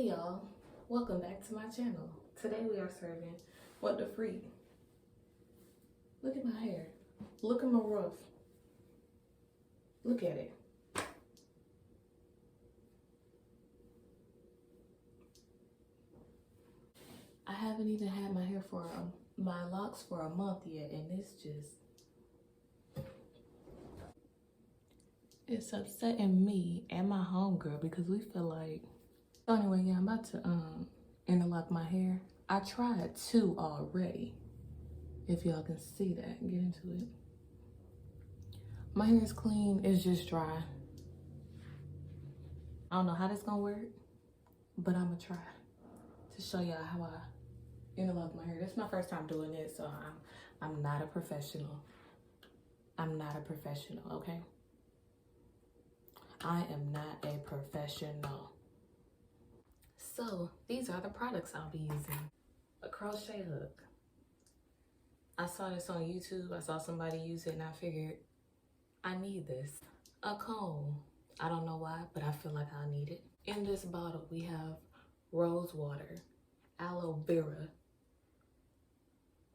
Hey y'all, welcome back to my channel. Today we are serving what the freak. Look at my hair. Look at my ruff. Look at it. I haven't even had my hair for my locks for a month yet, and it's upsetting me and my homegirl because we feel like. So anyway, yeah, I'm about to interlock my hair. I tried two already. If y'all can see that, get into it. My hair is clean, it's just dry. I don't know how that's gonna work, but I'm gonna try to show y'all how I interlock my hair. This is my first time doing it, so I'm not a professional. I'm not a professional, okay? I am not a professional. So these are the products I'll be using. A crochet hook. I saw this on YouTube. I saw somebody use it and I figured I need this. A comb. I don't know why, but I feel like I need it. In this bottle, we have rose water, aloe vera,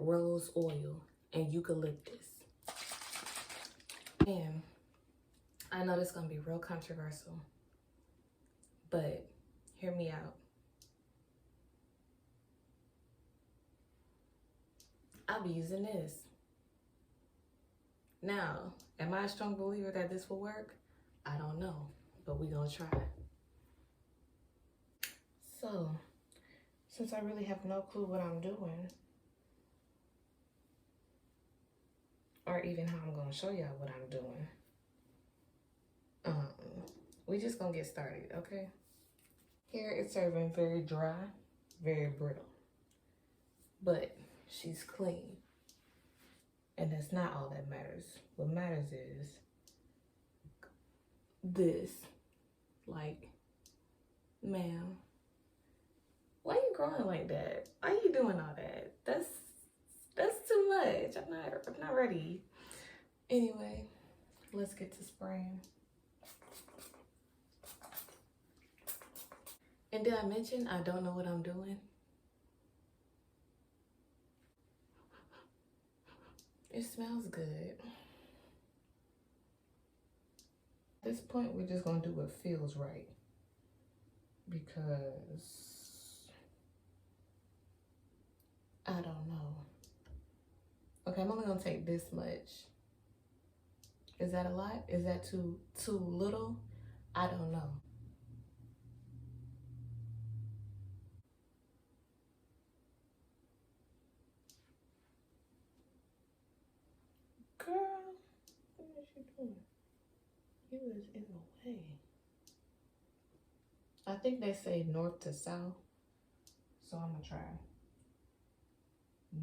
rose oil, and eucalyptus. And I know this is gonna be real controversial, but hear me out. I'll be using this. Now, am I a strong believer that this will work? I don't know, but we're gonna try. So, since I really have no clue what I'm doing, or even how I'm gonna show y'all what I'm doing, we just gonna get started, okay? Here it's serving very dry, very brittle, but she's clean. And that's not all that matters. What matters is this. Like, ma'am, why you growing like that? Why you doing all that? That's too much. I'm not ready. Anyway, let's get to spraying. And did I mention I don't know what I'm doing? It smells good. At this point, we're just gonna do what feels right. Because I don't know. Okay, I'm only gonna take this much. Is that a lot? Is that too little? I don't know. Girl, what is you doing? You is in the way. I think they say north to south, so I'm gonna try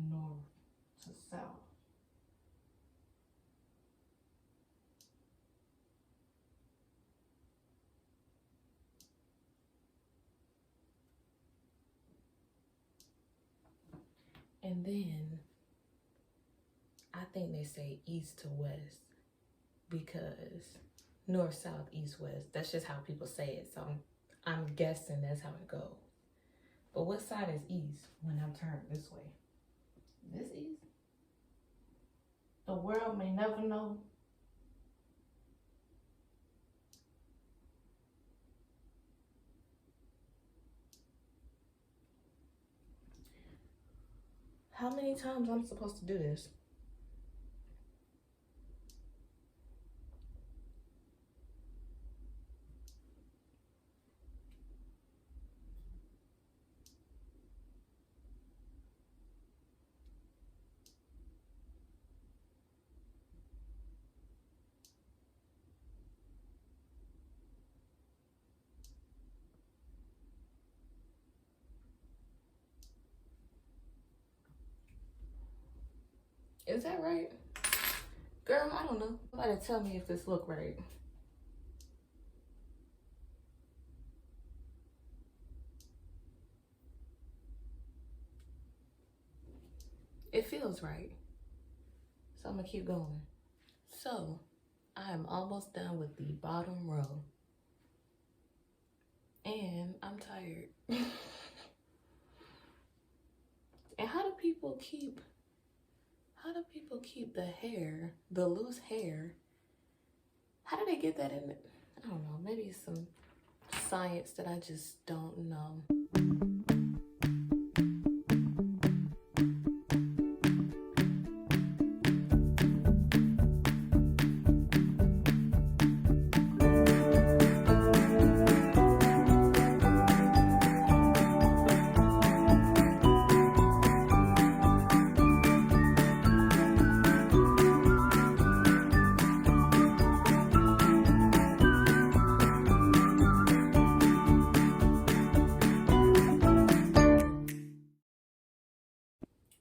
north to south. And then I think they say east to west because north, south, east, west. That's just how people say it. So I'm guessing that's how it goes. But what side is east when I'm turned this way? This east? The world may never know. How many times I'm supposed to do this? Is that right? Girl, I don't know. Somebody tell me if this look right. It feels right. So I'm gonna keep going. So I am almost done with the bottom row. And I'm tired. And how do people keep the hair, the loose hair? How do they get that in? I don't know, maybe it's some science that I just don't know.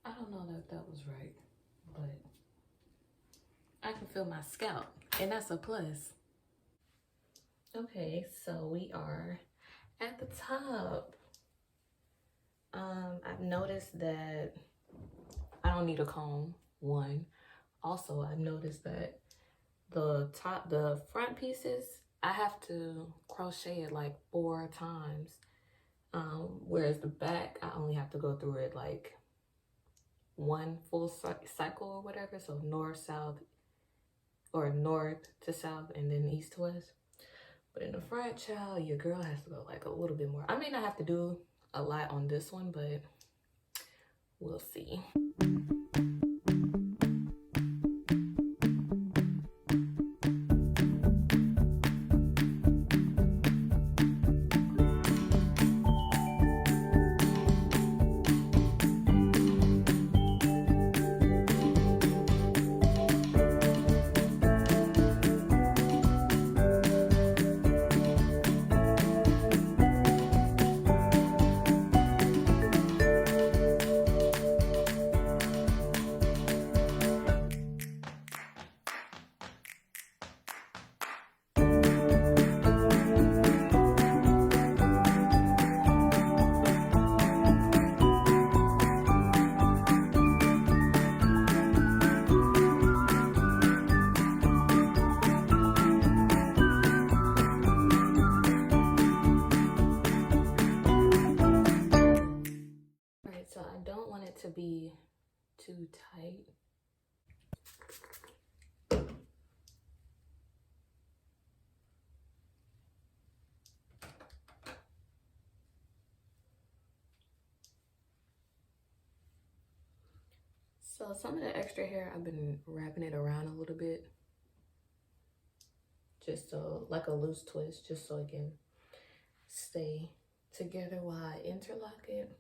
I don't know that that was right, but I can feel my scalp, and that's a plus. Okay, so we are at the top. I've noticed that I don't need a comb, one. Also, I've noticed that the front pieces, I have to crochet it like 4 times. Whereas the back, I only have to go through it like one full cycle or whatever. So north, south, or north to south, and then east to west. But in the front, child, your girl has to go like a little bit more. I may not have to do a lot on this one, but we'll see. To be too tight. So some of the extra hair, I've been wrapping it around a little bit, just so, like a loose twist, just so it can stay together while I interlock it.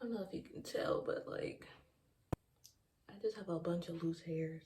I don't know if you can tell, but like, I just have a bunch of loose hairs.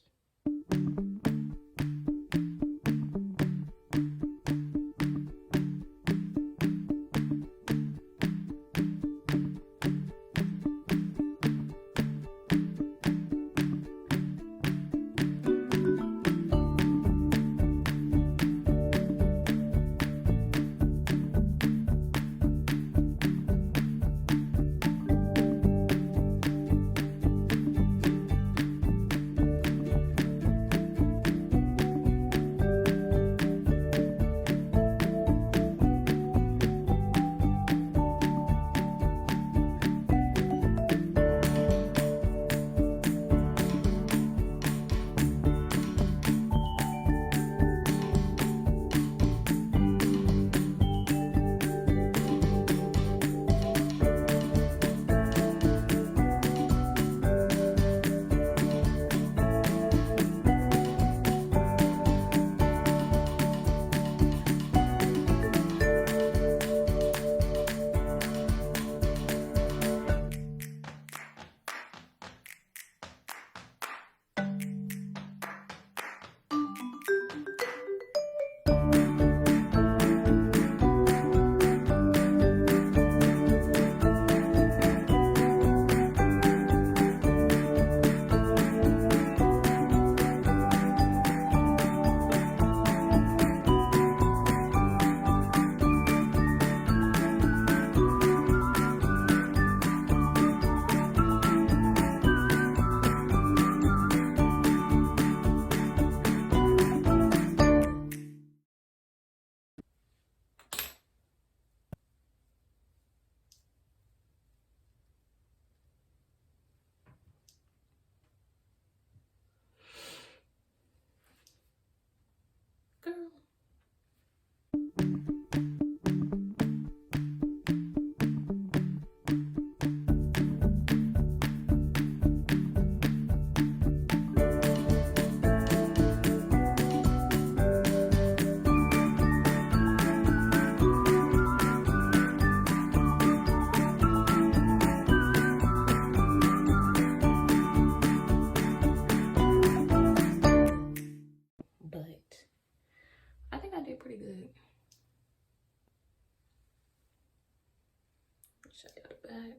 I think I did pretty good. Show you the back.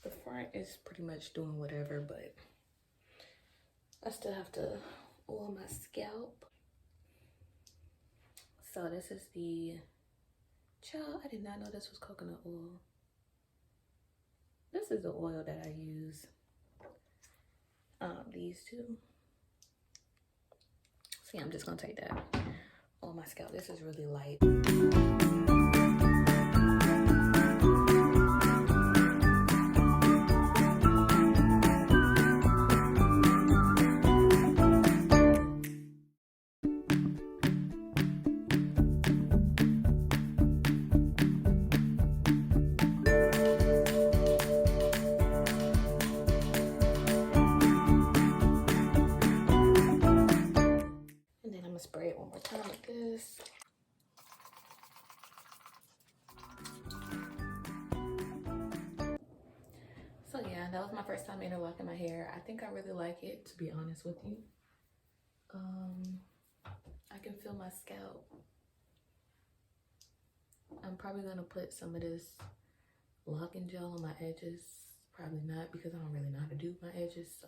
The front is pretty much doing whatever, but I still have to oil my scalp. So this is the, child, I did not know this was coconut oil. This is the oil that I use. These two. See, I'm just gonna take that on my scalp. This is really light. Spray it one more time with this. So yeah, that was my first time interlocking my hair. I think I really like it, to be honest with you. I can feel my scalp. I'm probably gonna put some of this locking gel on my edges. Probably not, because I don't really know how to do my edges, so.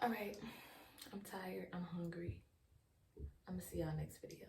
All right. I'm tired, I'm hungry. I'm gonna see y'all next video.